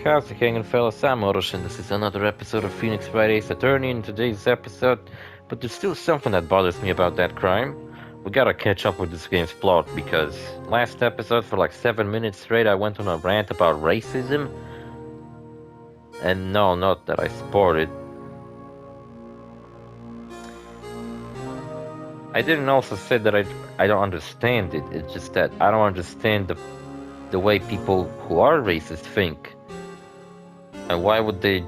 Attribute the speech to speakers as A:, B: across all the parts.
A: How's it going, fellas? I'm OrosZ, and this is another episode of Phoenix Wright Ace Attorney. In today's episode, but there's still something that bothers me about that crime. We gotta catch up with this game's plot, because last episode, for like 7 minutes straight, I went on a rant about racism. And no, not that I support it. I didn't also say that I don't understand it. It's just that I don't understand the way people who are racist think. And why would they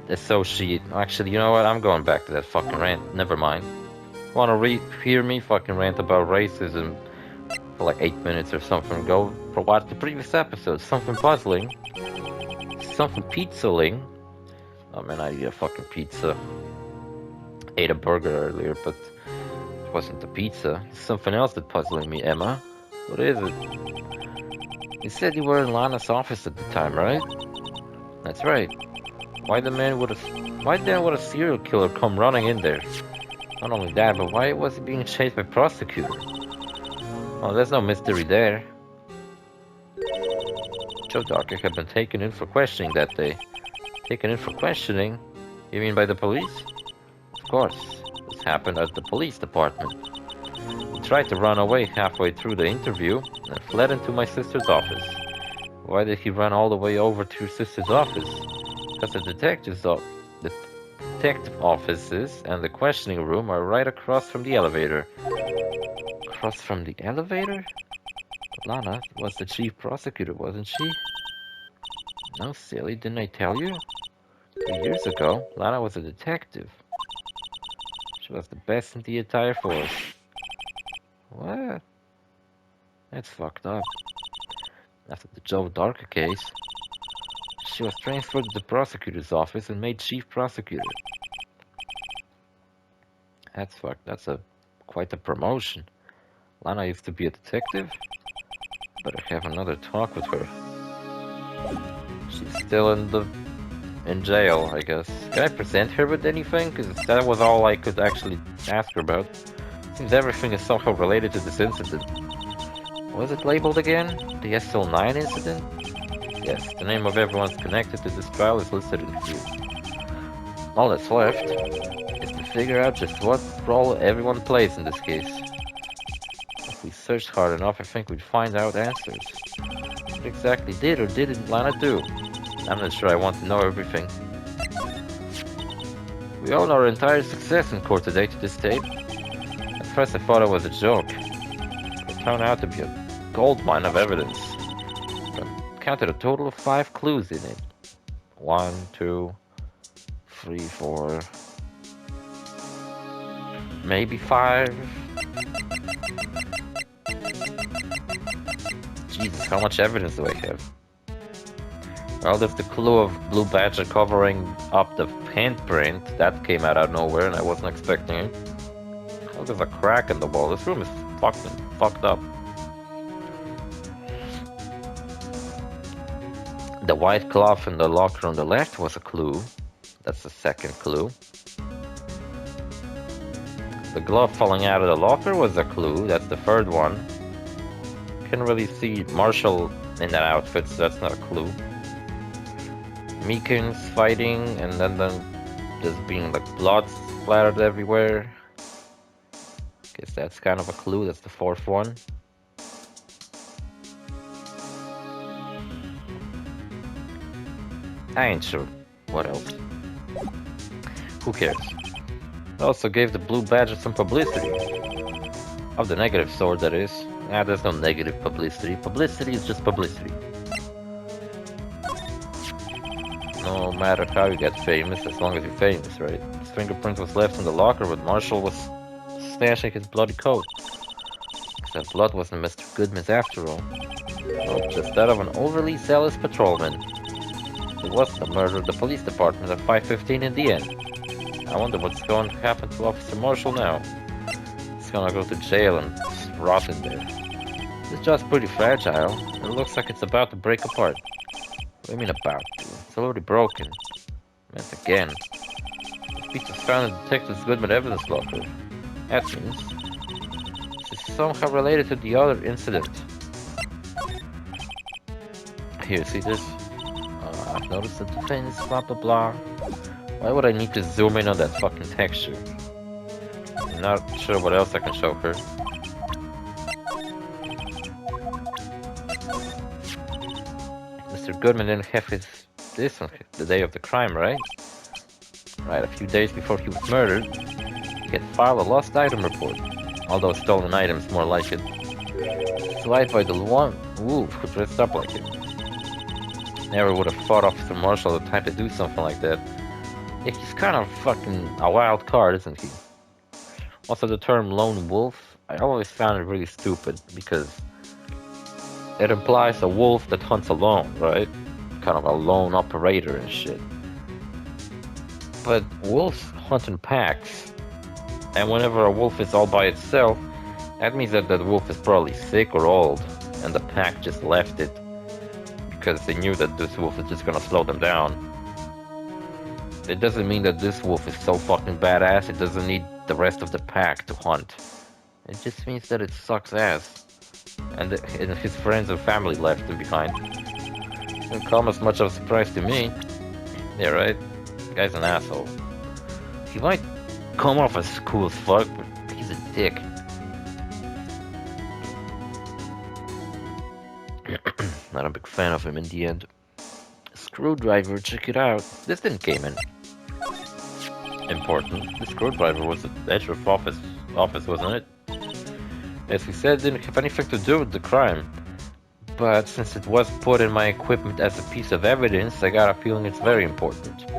A: associate... Actually, you know what? I'm going back to that fucking rant. Never mind. Wanna hear me fucking rant about racism for like 8 minutes or something? Go for watch the previous episode. Something puzzling. Something pizzaling. Oh man, I eat a fucking pizza. Ate a burger earlier, but it wasn't the pizza. It's something else that's puzzling me, Emma. What is it? You said you were in Lana's office at the time, right? That's right. Why then would a serial killer come running in there? Not only that, but why was he being chased by a prosecutor? Oh, there's no mystery there. Joe Darker had been taken in for questioning that day. Taken in for questioning? You mean by the police? Of course. This happened at the police department. He tried to run away halfway through the interview and fled into my sister's office. Why did he run all the way over to your sister's office? Because the detective offices and the questioning room are right across from the elevator. Across from the elevator? Lana was the chief prosecutor, wasn't she? No, silly, didn't I tell you? 3 years ago, Lana was a detective. She was the best in the entire force. What? That's fucked up. After the Joe Darker case, she was transferred to the prosecutor's office and made chief prosecutor. That's fucked. That's quite a promotion. Lana used to be a detective. Better have another talk with her. She's still in jail, I guess. Can I present her with anything? Because that was all I could actually ask her about. Seems everything is somehow related to this incident. Was it labeled again? The SL9 incident? Yes, the name of everyone connected to this trial is listed in here. All that's left is to figure out just what role everyone plays in this case. If we searched hard enough, I think we'd find out answers. What exactly did or didn't Lana do? I'm not sure I want to know everything. We owe our entire success in court today to this tape. At first I thought it was a joke. It turned out to be a goldmine of evidence. I counted a total of 5 clues in it. 1, 2, 3, 4... maybe 5? Jesus, how much evidence do I have? Well, there's the clue of Blue Badger covering up the handprint. That came out of nowhere and I wasn't expecting it. Oh, there's a crack in the wall. This room is fucked up. The white cloth in the locker on the left was a clue. That's the second clue. The glove falling out of the locker was a clue. That's the third one. Can't really see Marshall in that outfit, so that's not a clue. Meekins fighting, and then there's being like blood splattered everywhere. Guess that's kind of a clue. That's the fourth one. I ain't sure. What else? Who cares? I also gave the Blue Badger some publicity. Of the negative sort, that is. Nah, there's no negative publicity. Publicity is just publicity. No matter how you get famous, as long as you're famous, right? His fingerprint was left in the locker when Marshall was stashing his bloody coat. Except blood wasn't Mr. Goodman's after all. Nope, just that of an overly zealous patrolman. It wasn't the murder of the police department at 5:15 in the end. I wonder what's going to happen to Officer Marshall now. He's gonna go to jail and rot in there. This job's pretty fragile. It looks like it's about to break apart. What do you mean about to? It's already broken. Meant again. This piece was found in Detective Goodman evidence locker. That means this is somehow related to the other incident. Here, see this? I've noticed the defense, blah blah blah. Why would I need to zoom in on that fucking texture? I'm not sure what else I can show her. Mr. Goodman didn't have this on the day of the crime, right? Right, a few days before he was murdered, he had filed a lost item report. Although stolen items, more like it. Slight by the one wolf who dressed up like him. Never would have thought Officer Marshall the type to do something like that. Yeah, he's kind of fucking a wild card, isn't he? Also, the term lone wolf, I always found it really stupid because it implies a wolf that hunts alone, right? Kind of a lone operator and shit. But wolves hunt in packs, and whenever a wolf is all by itself, that means that the wolf is probably sick or old, and the pack just left it because they knew that this wolf is just gonna slow them down. It doesn't mean that this wolf is so fucking badass, it doesn't need the rest of the pack to hunt. It just means that it sucks ass. And his friends and family left him behind. Didn't come as much of a surprise to me. Yeah, right? The guy's an asshole. He might come off as cool as fuck, but he's a dick. Not a big fan of him in the end. Screwdriver, check it out. This didn't came in. Important. The screwdriver was at the edge of office, wasn't it? As we said, it didn't have anything to do with the crime. But since it was put in my equipment as a piece of evidence, I got a feeling it's very important.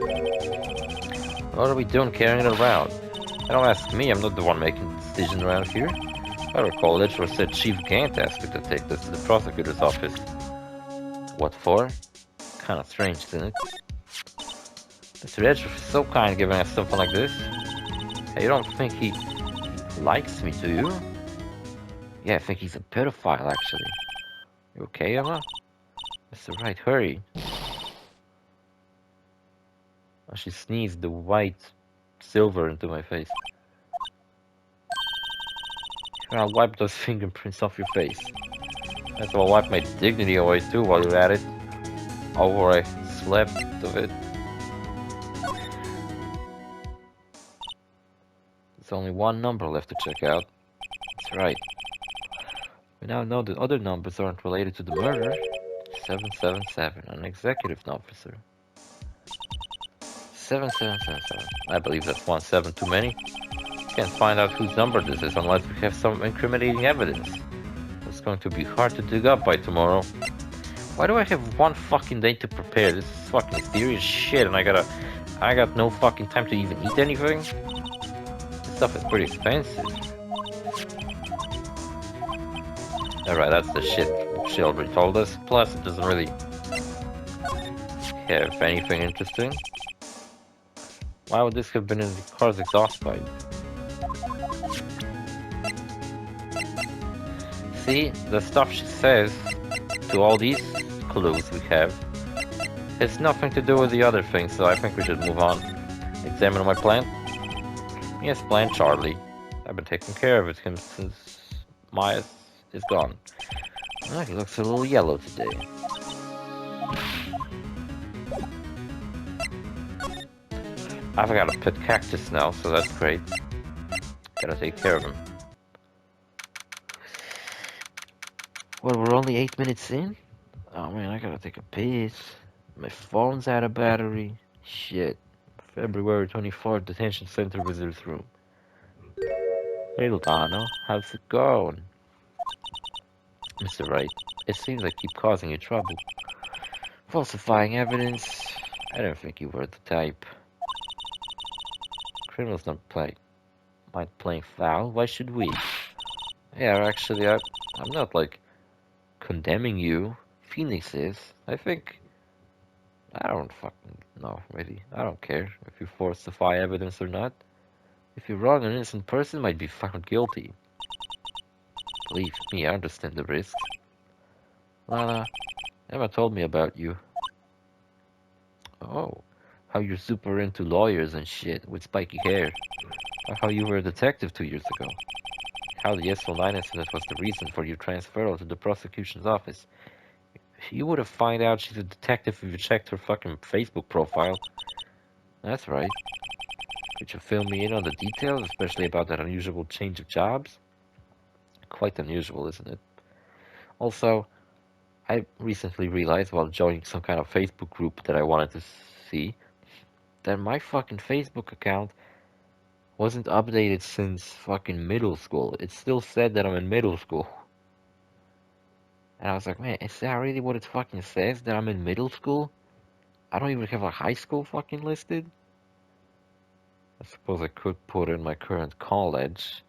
A: What are we doing carrying it around? Don't ask me, I'm not the one making the decision around here. I recall Edgeworth said Chief Gant asked me to take this to the prosecutor's office. What for? Kinda strange, isn't it? Mr. Edgeworth is so kind giving us something like this. Hey, you don't think he likes me, do you? Yeah, I think he's a pedophile, actually. You okay, Emma? Mr. Wright, hurry. Oh, she sneezed the white silver into my face. Here, I'll wipe those fingerprints off your face. That's why I'll wipe my dignity away too while you're at it. Or I slept of it. There's only one number left to check out. That's right. We now know that other numbers aren't related to the murder. 777, an executive officer. 7777. I believe that's 1 7 too many. Can't find out whose number this is unless we have some incriminating evidence. It's going to be hard to dig up by tomorrow. Why do I have one fucking day to prepare? This is fucking serious shit and I got no fucking time to even eat anything? This stuff is pretty expensive. Alright, that's the shit she already told us. Plus, it doesn't really have anything interesting. Why would this have been in the car's exhaust pipe? See, the stuff she says to all these clues we have has nothing to do with the other things, so I think we should move on. Examine my plant? Yes, plant Charlie. I've been taking care of him since Maya is gone. Oh, he looks a little yellow today. I've got a pet cactus now, so that's great. Gotta take care of him. Well, we're only 8 minutes in? Oh man, I gotta take a piss. My phone's out of battery. Shit. February 24th, detention center visitors room. Hey Lana, how's it going? Mr. Wright, it seems I keep causing you trouble. Falsifying evidence. I don't think you were the type. Criminals don't mind playing foul. Why should we? Yeah, actually, I'm not like condemning you. Phoenix is. I think. I don't fucking know, really. I don't care if you falsify evidence or not. If you're wrong, an innocent person might be found guilty. Believe me, I understand the risks. Lana, Emma told me about you. Oh, how you're super into lawyers and shit with spiky hair. Or how you were a detective 2 years ago. How the S09 incident was the reason for your transferal to the prosecution's office. You would have found out she's a detective if you checked her fucking Facebook profile. That's right. Could you fill me in on the details, especially about that unusual change of jobs? Quite unusual, isn't it? Also, I recently realized while joining some kind of Facebook group that I wanted to see that my fucking Facebook account wasn't updated since fucking middle school. It still said that I'm in middle school. And I was like, man, is that really what it fucking says? That I'm in middle school? I don't even have a high school fucking listed? I suppose I could put in my current college,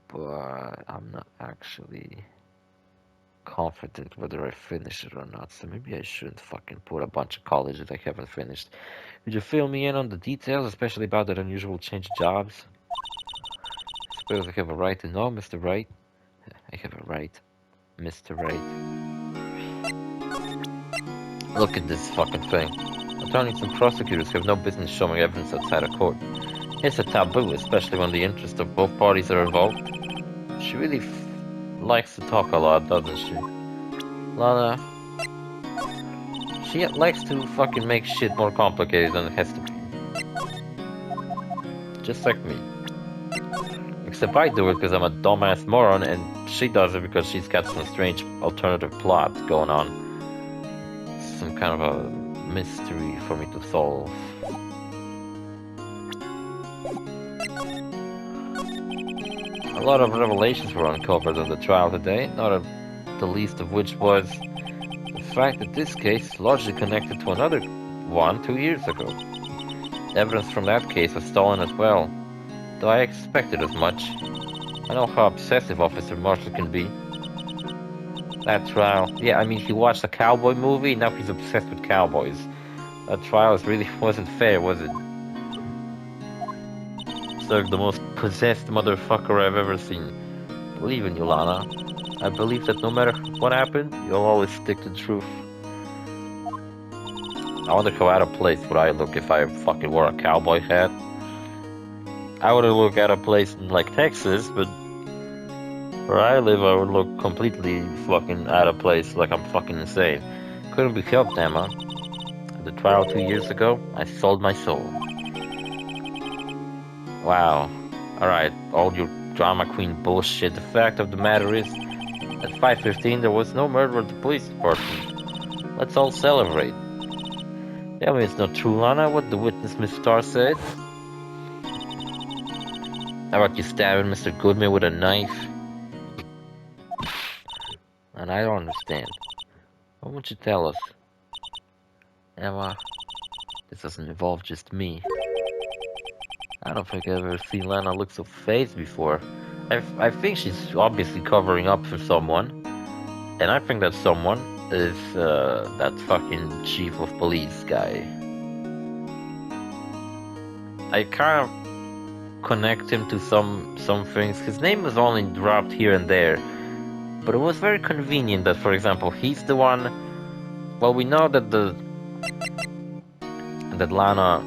A: but I'm not actually confident whether I finish it or not, so maybe I shouldn't fucking put a bunch of colleges I haven't finished. Could you fill me in on the details, especially about that unusual change of jobs? I suppose I have a right to know, Mr. Wright. I have a right, Mr. Wright. Look at this fucking thing. Attorneys and prosecutors have no business showing evidence outside of court. It's a taboo, especially when the interests of both parties are involved. She really likes to talk a lot, doesn't she? Lana, she likes to fucking make shit more complicated than it has to be. Just like me. Except I do it because I'm a dumbass moron, and she does it because she's got some strange alternative plot going on. Some kind of a mystery for me to solve. A lot of revelations were uncovered on the trial today, not the least of which was the fact that this case is largely connected to another one 2 years ago. Evidence from that case was stolen as well, though I expected as much. I know how obsessive Officer Marshall can be. That trial, yeah, I mean, he watched a cowboy movie, now he's obsessed with cowboys. That trial really wasn't fair, was it? It's like the most possessed motherfucker I've ever seen. Believe in you, Lana. I believe that no matter what happened, you'll always stick to the truth. I wonder how out of place would I look if I fucking wore a cowboy hat. I wouldn't look out of place in, like, Texas, but where I live, I would look completely fucking out of place, like I'm fucking insane. Couldn't be helped, Emma. At the trial 2 years ago, I sold my soul. Wow. Alright, all your drama queen bullshit. The fact of the matter is, at 5:15 there was no murder at the police department. Let's all celebrate. Tell me it's not true, Lana, what the witness Miss Starr said. How about you stabbing Mr. Goodman with a knife? And I don't understand. What would you tell us? Emma, this doesn't involve just me. I don't think I've ever seen Lana look so phased before. I think she's obviously covering up for someone. And I think that someone is that fucking chief of police guy. I kind of connect him to some things. His name was only dropped here and there. But it was very convenient that, for example, he's the one... Well, we know that that Lana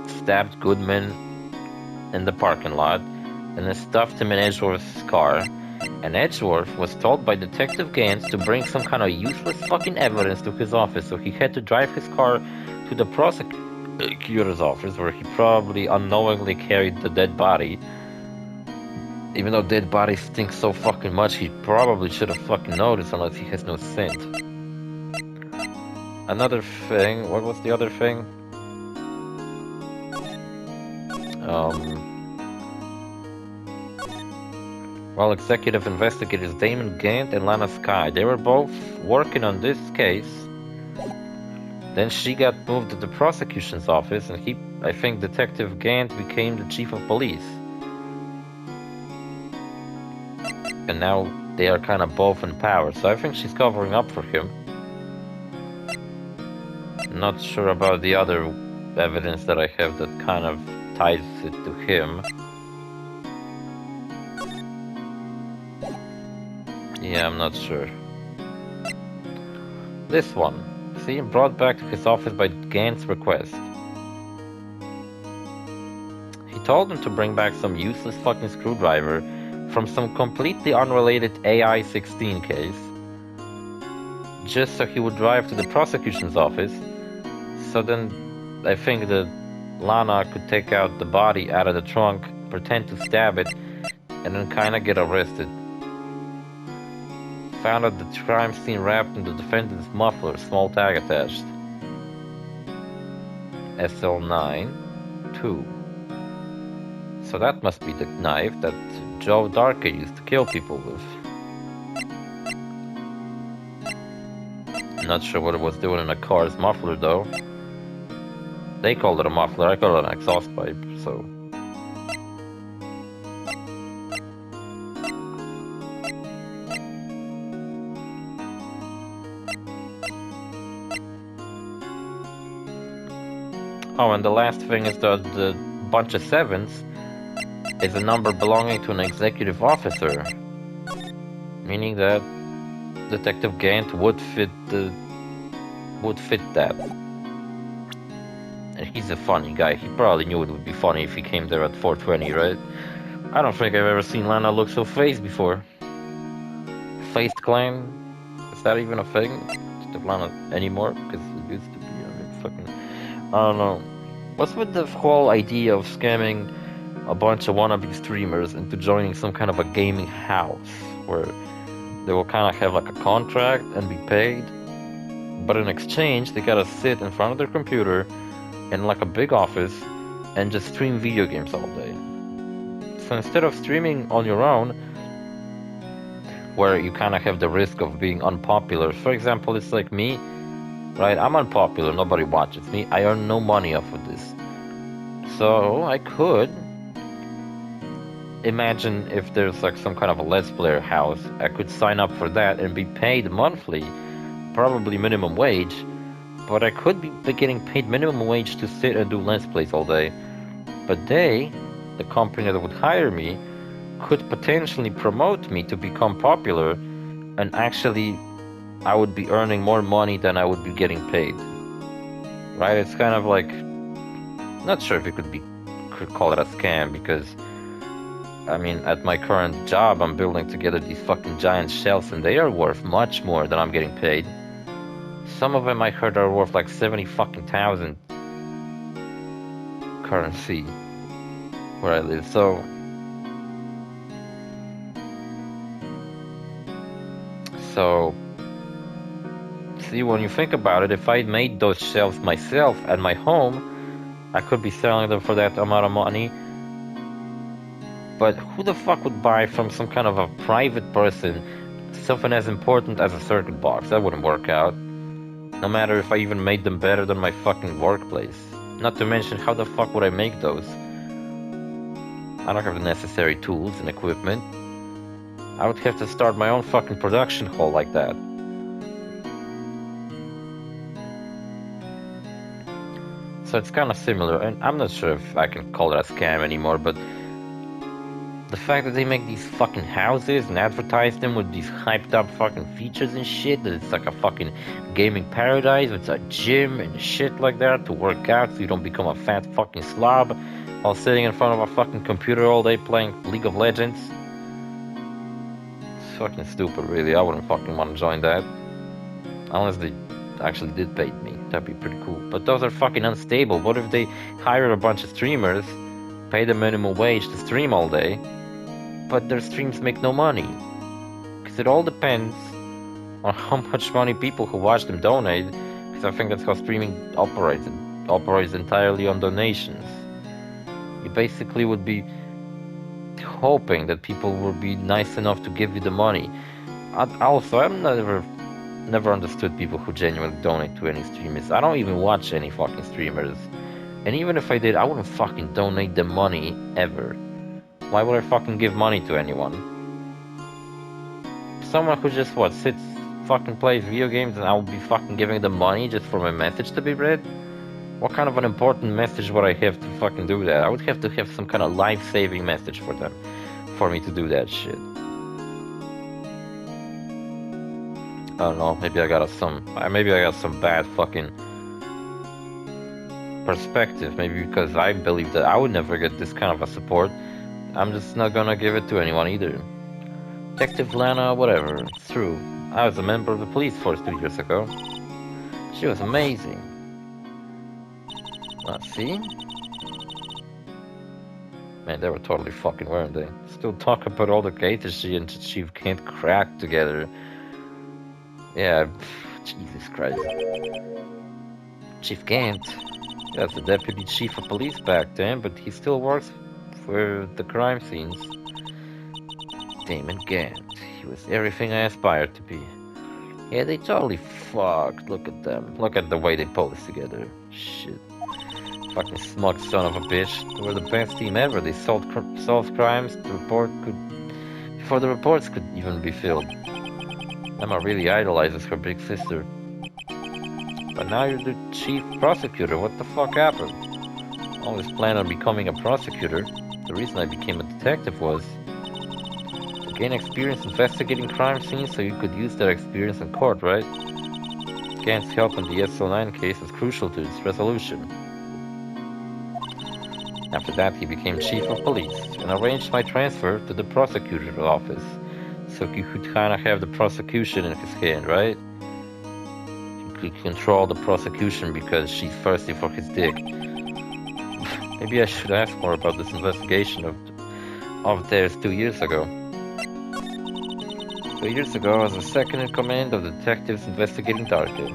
A: stabbed Goodman in the parking lot and then stuffed him in Edgeworth's car. And Edgeworth was told by Detective Gantz to bring some kind of useless fucking evidence to his office, so he had to drive his car to the prosecutor's office, where he probably unknowingly carried the dead body. Even though dead bodies stink so fucking much, he probably should have fucking noticed, unless he has no scent. Another thing, what was the other thing? Well, executive investigators Damon Gant and Lana Skye, they were both working on this case. Then she got moved to the prosecution's office, and I think Detective Gant became the chief of police. And now they are kind of both in power, so I think she's covering up for him. Not sure about the other evidence that I have that kind of ties it to him. Yeah, I'm not sure. This one. See, brought back to his office by Gant's request. He told him to bring back some useless fucking screwdriver from some completely unrelated AI-16 case. just so he would drive to the prosecution's office. So then I think that Lana could take out the body out of the trunk, pretend to stab it, and then kinda get arrested. Found at the crime scene wrapped in the defendant's muffler, small tag attached. SL9 2. So that must be the knife that Joe Darker used to kill people with. Not sure what it was doing in a car's muffler though. They called it a muffler, I call it an exhaust pipe, so... Oh, and the last thing is that the bunch of sevens is a number belonging to an executive officer. Meaning that Detective Gant would fit that. And he's a funny guy. He probably knew it would be funny if he came there at 4:20, right? I don't think I've ever seen Lana look so phased before. Phased claim? Is that even a thing? Of Lana anymore? Because it used to be. I mean, fucking. I don't know. What's with the whole idea of scamming a bunch of wannabe streamers into joining some kind of a gaming house where they will kind of have like a contract and be paid, but in exchange they gotta sit in front of their computer in like a big office and just stream video games all day. So instead of streaming on your own, where you kind of have the risk of being unpopular, for example, it's like me, right? I'm unpopular, nobody watches me, I earn no money off of this. So I could imagine if there's like some kind of a Let's Player house, I could sign up for that and be paid monthly, probably minimum wage, but I could be getting paid minimum wage to sit and do Let's Plays all day. But they, the company that would hire me, could potentially promote me to become popular, and actually I would be earning more money than I would be getting paid. Right? It's kind of like, not sure if it could call it a scam, because I mean, at my current job, I'm building together these fucking giant shelves, and they are worth much more than I'm getting paid. Some of them I heard are worth like 70 fucking thousand currency where I live. So see, when you think about it, if I made those shelves myself at my home, I could be selling them for that amount of money. But who the fuck would buy from some kind of a private person something as important as a circuit box? That wouldn't work out. No matter if I even made them better than my fucking workplace. Not to mention, how the fuck would I make those? I don't have the necessary tools and equipment. I would have to start my own fucking production hall like that. So it's kind of similar, and I'm not sure if I can call it a scam anymore, but the fact that they make these fucking houses and advertise them with these hyped up fucking features and shit, that it's like a fucking gaming paradise with a gym and shit like that to work out so you don't become a fat fucking slob while sitting in front of a fucking computer all day playing League of Legends. It's fucking stupid, really. I wouldn't fucking want to join that. Unless they actually did pay me. That'd be pretty cool. But those are fucking unstable. What if they hire a bunch of streamers, pay them minimum wage to stream all day, but their streams make no money? Because it all depends on how much money people who watch them donate, because I think that's how streaming operates. It operates entirely on donations. You basically would be hoping that people would be nice enough to give you the money. Also, I've never understood people who genuinely donate to any streamers. I don't even watch any fucking streamers. And even if I did, I wouldn't fucking donate them money, ever. Why would I fucking give money to anyone? Someone who just, sits, fucking plays video games, and I would be fucking giving them money just for my message to be read? What kind of an important message would I have to fucking do that? I would have to have some kind of life-saving message for them, for me to do that shit. I don't know, maybe I got some bad fucking perspective, maybe because I believe that I would never get this kind of a support. I'm just not gonna give it to anyone either. Detective Lana, whatever. It's true. I was a member of the police force 2 years ago. She was amazing. See? Man, they were totally fucking, weren't they? Still talk about all the cases she and Chief can't crack together. Yeah, Jesus Christ. Chief Gant. He was the deputy chief of police back then, but he still works for the crime scenes. Damon Gant. He was everything I aspired to be. Yeah, they totally fucked. Look at them. Look at the way they pose together. Shit. Fucking smug son of a bitch. They were the best team ever. They solved crimes before the reports could even be filled. Emma really idolizes her big sister. But now you're the chief prosecutor. What the fuck happened? I always planned on becoming a prosecutor. The reason I became a detective was to gain experience investigating crime scenes so you could use that experience in court, right? Gant's help in the SL9 case was crucial to its resolution. After that, he became chief of police and arranged my transfer to the prosecutor's office so he could kinda have the prosecution in his hand, right? He could control the prosecution because she's thirsty for his dick. Maybe I should ask more about this investigation of theirs 2 years ago. 2 years ago, I was the second in command of the detectives investigating Darker.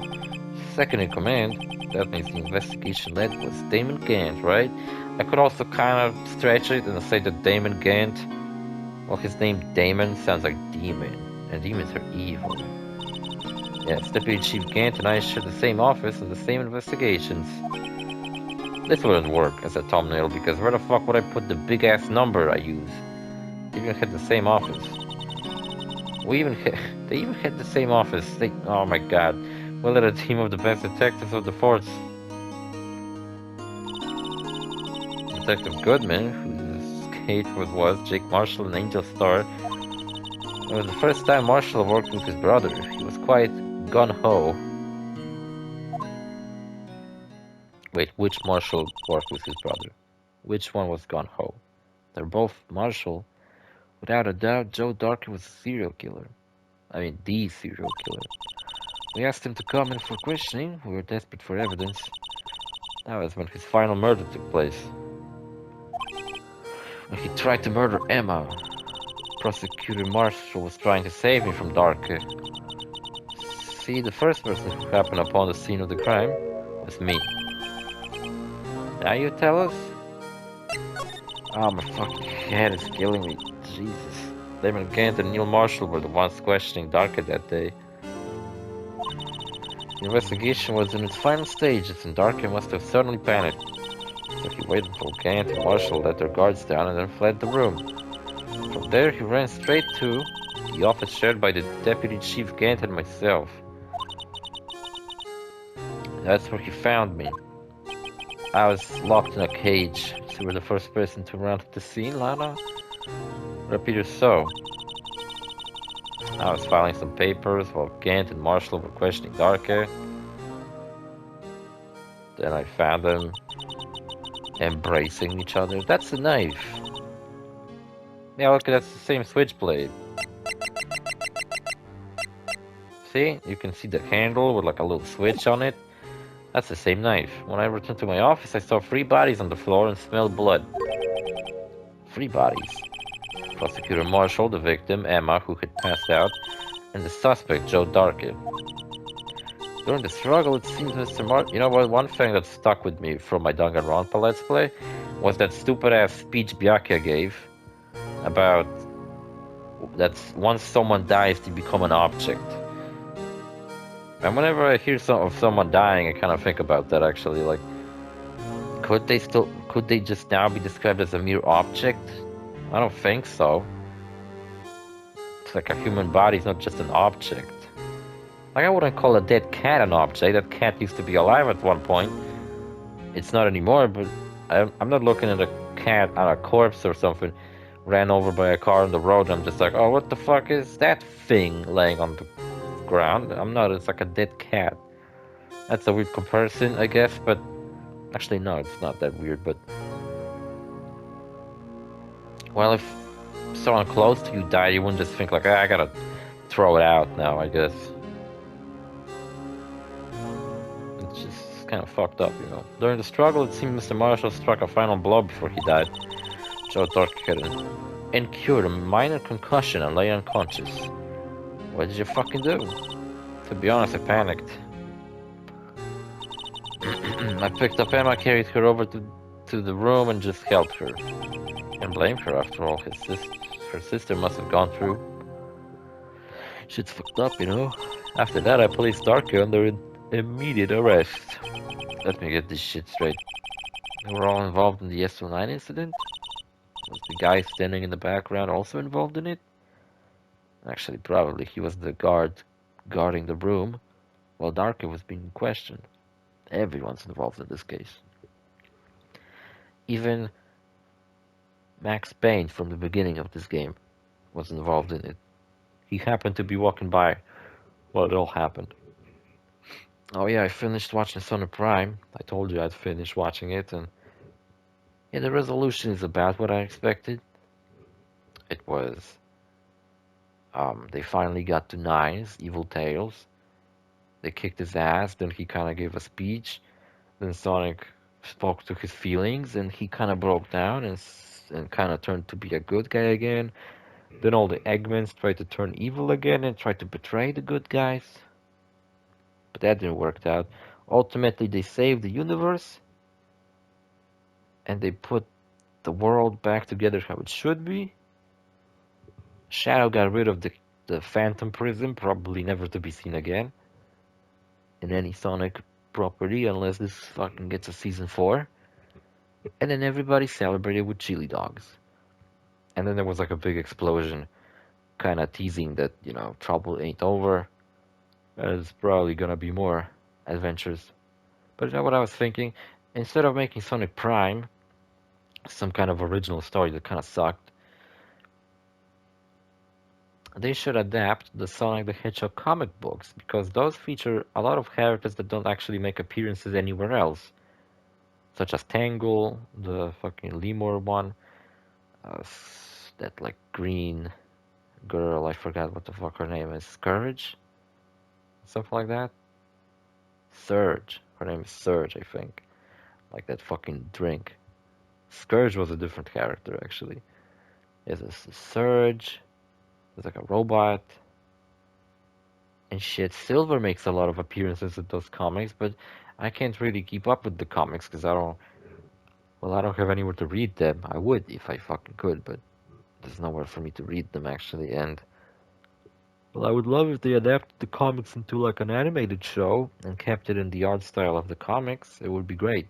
A: Second in command? That means the investigation led was Damon Gant, right? I could also kind of stretch it and say that Damon Gant, well, his name Damon sounds like demon, and demons are evil. Yes, Deputy Chief Gant and I share the same office and the same investigations. This wouldn't work as a thumbnail because where the fuck would I put the big ass number I use? They even had the same office. They even had the same office. Oh my god. We led a team of the best detectives of the force. Detective Goodman, whose case was Jake Marshall and Angel Starr. It was the first time Marshall worked with his brother. He was quite gun-ho. Wait, which Marshall worked with his brother? Which one was gun-ho? They're both Marshall. Without a doubt, Joe Darker was a serial killer. I mean, the serial killer. We asked him to come in for questioning. We were desperate for evidence. That was when his final murder took place. When he tried to murder Emma. Prosecutor Marshall was trying to save me from Darker. See, the first person who happened upon the scene of the crime was me. Now you tell us? Oh, my fucking head is killing me. Jesus. Damon Gant and Neil Marshall were the ones questioning Darker that day. The investigation was in its final stages, and Darker must have suddenly panicked. So he waited until Gant and Marshall let their guards down and then fled the room. From there, he ran straight to the office shared by the Deputy Chief Gant and myself. That's where he found me. I was locked in a cage. So you were the first person to run to the scene, Lana? Repeated so. I was filing some papers while Gant and Marshall were questioning Darker. Then I found them embracing each other. That's a knife. Yeah, look, that's the same switchblade. See? You can see the handle with like a little switch on it. That's the same knife. When I returned to my office, I saw 3 bodies on the floor and smelled blood. 3 bodies. Prosecutor Marshall, the victim, Emma, who had passed out, and the suspect, Joe Darker. During the struggle, it seems Mr. You know what? One thing that stuck with me from my Danganronpa Let's Play was that stupid-ass speech Byakuya gave about that once someone dies, they become an object. And whenever I hear of someone dying, I kind of think about that, actually. Like, could they just now be described as a mere object? I don't think so. It's like a human body is not just an object. Like, I wouldn't call a dead cat an object. That cat used to be alive at one point. It's not anymore, but I'm not looking at a cat on a corpse or something ran over by a car on the road. I'm just like, oh, what the fuck is that thing laying on the ground? I'm not. It's like a dead cat. That's a weird comparison, I guess, but actually, no, it's not that weird, but well, someone close to you died, you wouldn't just think like, I gotta throw it out now, I guess. It's just kind of fucked up, you know. During the struggle, it seemed Mr. Marshall struck a final blow before he died. Joe Dark had incurred a minor concussion and lay unconscious. What did you fucking do? To be honest, I panicked. I picked up Emma, carried her over to the room and just held her. Can't blame her after all. Her sister must have gone through. Shit's fucked up, you know. After that, I placed Darky under immediate arrest. Let me get this shit straight. They were all involved in the S09 incident? Was the guy standing in the background also involved in it? Actually, probably. He was the guard guarding the room while Darky was being questioned. Everyone's involved in this case. Even Max Payne from the beginning of this game was involved in it. He happened to be walking by while it all happened. Oh yeah, I finished watching Sonic Prime. I told you I'd finish watching it, and yeah, the resolution is about what I expected. It was, they finally got to Nines, Evil Tails. They kicked his ass, then he kind of gave a speech. Then Sonic spoke to his feelings, and he kind of broke down and kind of turned to be a good guy again. Then all the Eggmans tried to turn evil again and tried to betray the good guys. But that didn't work out. Ultimately, they saved the universe, and they put the world back together how it should be. Shadow got rid of the Phantom Prism, probably never to be seen again in any Sonic property unless this fucking gets a season 4. And then everybody celebrated with chili dogs. And then there was like a big explosion, kind of teasing that, you know, trouble ain't over. There's probably gonna be more adventures. But you know what I was thinking? Instead of making Sonic Prime some kind of original story that kind of sucked, they should adapt the Sonic the Hedgehog comic books, because those feature a lot of characters that don't actually make appearances anywhere else, such as Tangle, the fucking Lemur one, that like green girl, I forgot what the fuck her name is, Scourge? Something like that? Surge. Her name is Surge, I think. Like that fucking drink. Scourge was a different character, actually. There's a Surge. There's like a robot. And shit, Silver makes a lot of appearances in those comics, but I can't really keep up with the comics because I don't have anywhere to read them. I would if I fucking could, but there's nowhere for me to read them, actually. And well, I would love if they adapted the comics into like an animated show and kept it in the art style of the comics. It would be great.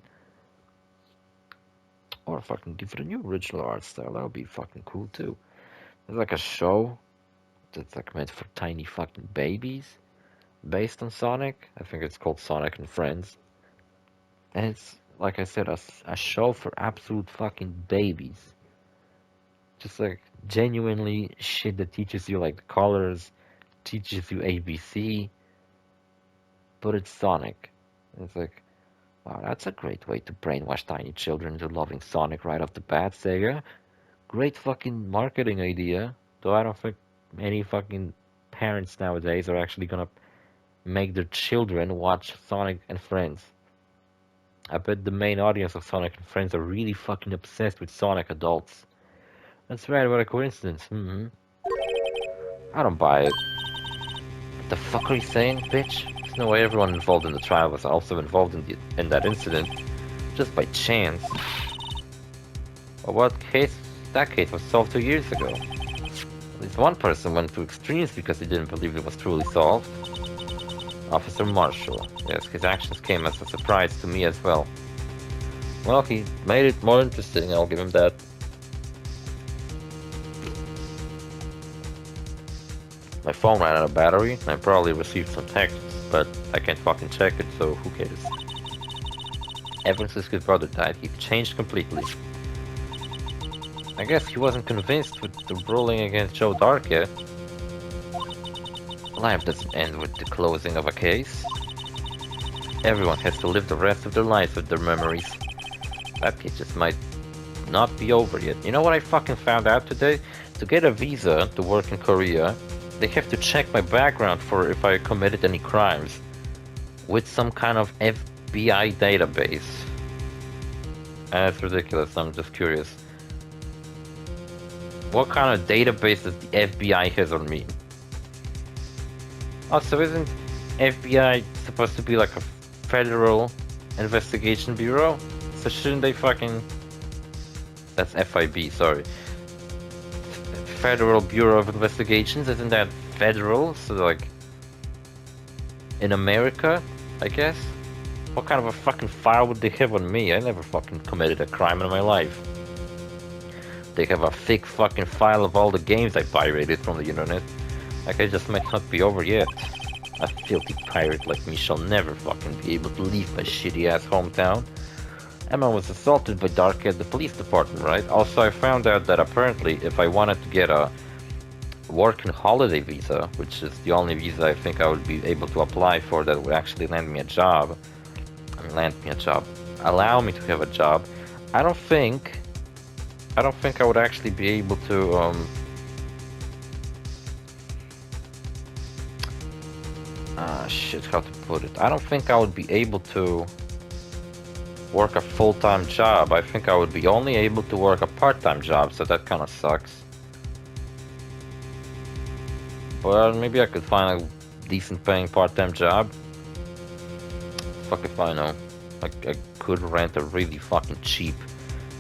A: Or fucking give it a new original art style. That would be fucking cool too. There's like a show that's like meant for tiny fucking babies based on Sonic. I think it's called Sonic and Friends. And it's, like I said, a show for absolute fucking babies. Just like genuinely shit that teaches you like the colors, teaches you ABC, but it's Sonic. It's like, wow, that's a great way to brainwash tiny children into loving Sonic right off the bat, Sega. Great fucking marketing idea, though I don't think any fucking parents nowadays are actually gonna make their children watch Sonic and Friends. I bet the main audience of Sonic and Friends are really fucking obsessed with Sonic adults. That's right, what a coincidence. I don't buy it. What the fuck are you saying, bitch? There's no way everyone involved in the trial was also involved in that incident, just by chance. But what case? That case was solved 2 years ago. At least one person went to extremes because he didn't believe it was truly solved. Officer Marshall. Yes, his actions came as a surprise to me as well. Well, he made it more interesting, I'll give him that. My phone ran out of battery, and I probably received some texts, but I can't fucking check it, so who cares? Ever since his brother died, he changed completely. I guess he wasn't convinced with the ruling against Joe Dark yet. Life doesn't end with the closing of a case. Everyone has to live the rest of their lives with their memories. That case just might not be over yet. You know what I fucking found out today? to get a visa to work in Korea, they have to check my background for if I committed any crimes with some kind of FBI database. That's ridiculous. I'm just curious. What kind of database does the FBI has on me? Also, isn't FBI supposed to be like a federal investigation bureau? So shouldn't they fucking... That's FIB, sorry. Federal Bureau of Investigations, isn't that federal? So like... in America, I guess? What kind of a fucking file would they have on me? I never fucking committed a crime in my life. They have a thick fucking file of all the games I pirated from the internet. Like I just might not be over yet. A filthy pirate like me shall never fucking be able to leave my shitty ass hometown. Emma was assaulted by Dark at the police department, right? Also, I found out that apparently if I wanted to get a work and holiday visa, which is the only visa I think I would be able to apply for that would actually land me a job. Allow me to have a job. I don't think I would actually be able to shit, how to put it? I don't think I would be able to work a full-time job. I think I would be only able to work a part-time job, so that kind of sucks. But maybe I could find a decent paying part-time job. Fuck if I know. Like, I could rent a really fucking cheap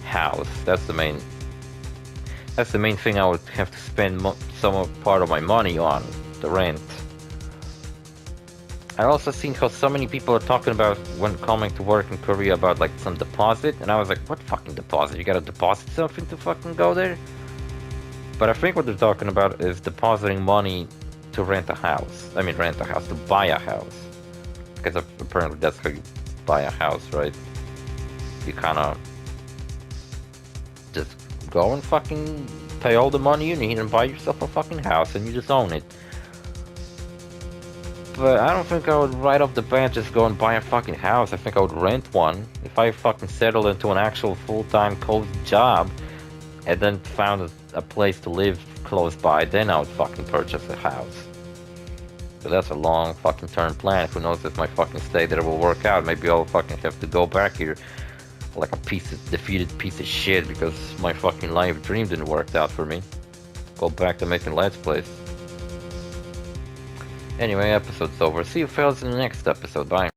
A: house. That's the main thing I would have to spend part of my money on, the rent. I also seen how so many people are talking about when coming to work in Korea about like some deposit, and I was like, what fucking deposit? You gotta deposit something to fucking go there? But I think what they're talking about is depositing money to rent a house. I mean, rent a house, to buy a house. Because apparently that's how you buy a house, right? You kinda just go and fucking pay all the money you need and buy yourself a fucking house and you just own it. But I don't think I would right off the bat just go and buy a fucking house. I think I would rent one. If I fucking settle into an actual full-time cozy job and then found a place to live close by, then I would fucking purchase a house. But that's a long fucking term plan. Who knows if my fucking stay there will work out. Maybe I'll fucking have to go back here like a defeated piece of shit because my fucking life dream didn't work out for me. Go back to making Let's Plays. Anyway, episode's over. See you fellas in the next episode. Bye.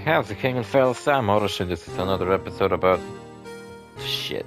A: How's it, King and fellas? I'm OrosZ. This is another episode about shit.